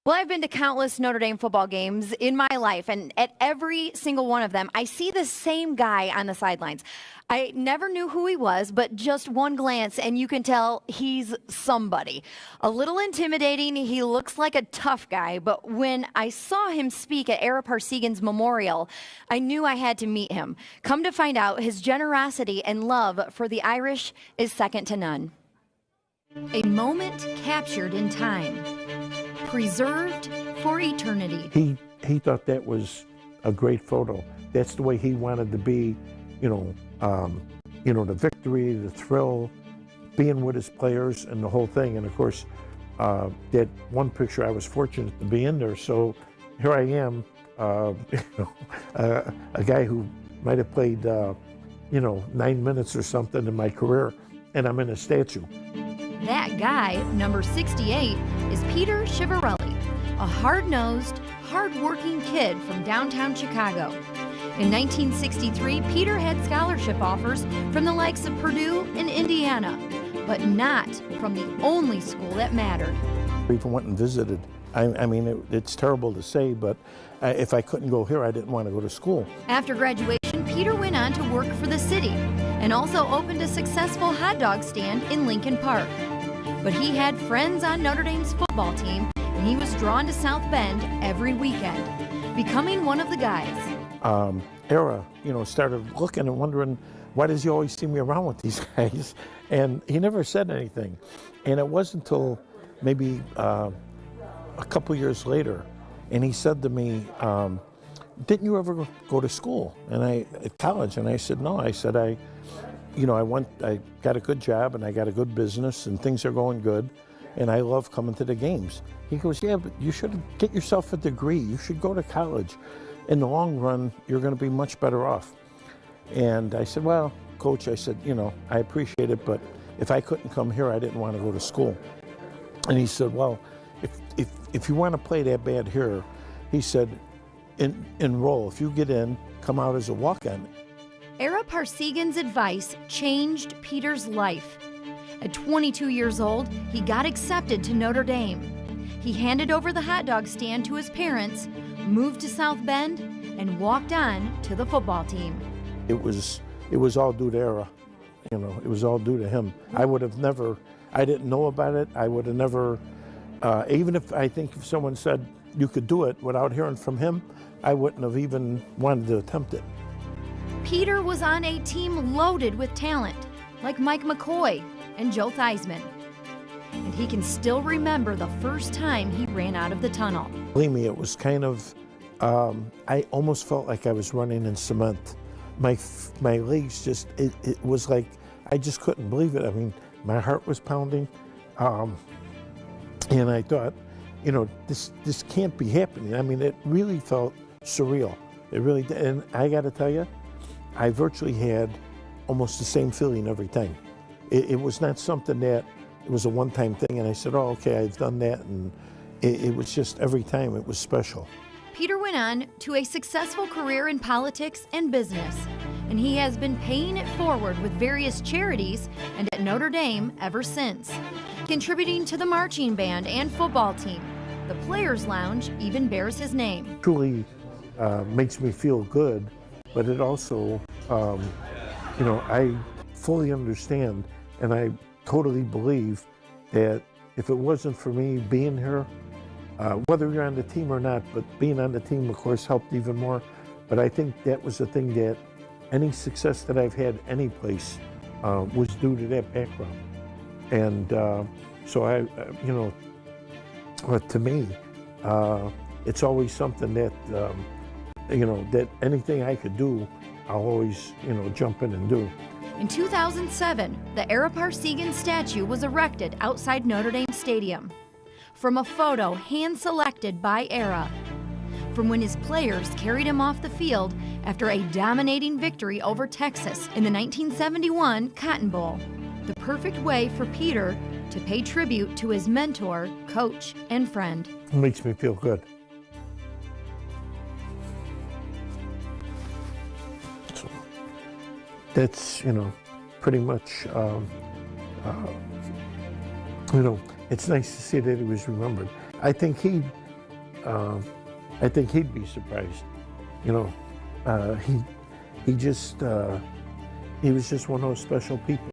Well, I've been to countless Notre Dame football games in my life, and at every single one of them, I see the same guy on the sidelines. I never knew who he was, but just one glance, and you can tell he's somebody. A little intimidating, he looks like a tough guy, but when I saw him speak at Ara Parseghian's memorial, I knew I had to meet him. Come to find out, his generosity and love for the Irish is second to none. A moment captured in time, preserved for eternity. He thought that was a great photo. That's the way he wanted to be, the victory, the thrill, being with his players and the whole thing. And of course, that one picture, I was fortunate to be in there. So here I am, a guy who might have played, 9 minutes or something in my career, and I'm in a statue. That guy, number 68, is Peter Schivarelli, a hard-nosed, hard-working kid from downtown Chicago. In 1963, Peter had scholarship offers from the likes of Purdue and Indiana, but not from the only school that mattered. We even went and visited. It's terrible to say, but if I couldn't go here, I didn't want to go to school. After graduation, Peter went on to work for the city and also opened a successful hot dog stand in Lincoln Park. But he had friends on Notre Dame's football team, and he was drawn to South Bend every weekend, becoming one of the guys. Ara, started looking and wondering, why does he always see me around with these guys? And he never said anything. And it wasn't until maybe a couple years later, and he said to me, didn't you ever go to school? At college? And I said, no. I said, I got a good job and I got a good business and things are going good and I love coming to the games. He goes, yeah, but you should get yourself a degree. You should go to college. In the long run, you're going to be much better off. And I said, well, Coach, I said, I appreciate it, but if I couldn't come here, I didn't want to go to school. And he said, well, if you want to play that bad here, he said, enroll. If you get in, come out as a walk-on. Ara Parseghian's advice changed Peter's life. At 22 years old, he got accepted to Notre Dame. He handed over the hot dog stand to his parents, moved to South Bend, and walked on to the football team. It was all due to Ara. It was all due to him. I didn't know about it. I would have never, even if someone said you could do it without hearing from him, I wouldn't have even wanted to attempt it. Peter was on a team loaded with talent, like Mike McCoy and Joe Theismann. And he can still remember the first time he ran out of the tunnel. Believe me, it was kind of, I almost felt like I was running in cement. My legs just, it was like, I just couldn't believe it. My heart was pounding. And I thought, this can't be happening. It really felt surreal. It really did. And I got to tell you, I virtually had almost the same feeling every time. It was not something that, it was a one-time thing, and I said, oh, okay, I've done that, and it was just every time it was special. Peter went on to a successful career in politics and business, and he has been paying it forward with various charities and at Notre Dame ever since, contributing to the marching band and football team. The Players Lounge even bears his name. It truly makes me feel good, but it also, I fully understand, and I totally believe that if it wasn't for me being here, whether you're on the team or not, but being on the team, of course, helped even more. But I think that was the thing, that any success that I've had any place was due to that background. And so to me, it's always something that, that anything I could do, I'll always, jump in and do. In 2007, the Ara Parseghian statue was erected outside Notre Dame Stadium. From a photo hand-selected by Ara, from when his players carried him off the field after a dominating victory over Texas in the 1971 Cotton Bowl. The perfect way for Peter to pay tribute to his mentor, coach, and friend. It makes me feel good. That's, pretty much, it's nice to see that he was remembered. I think he I think he'd be surprised. You know, he just he was just one of those special people.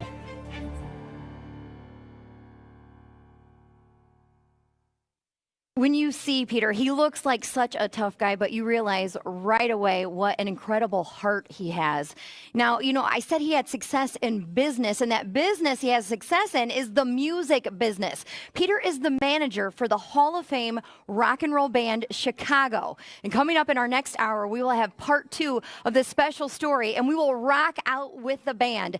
When you see Peter, he looks like such a tough guy, but you realize right away what an incredible heart he has. Now, you know, I said he had success in business, and that business he has success in is the music business. Peter is the manager for the Hall of Fame rock and roll band Chicago. And coming up in our next hour, we will have part 2 of this special story, and we will rock out with the band.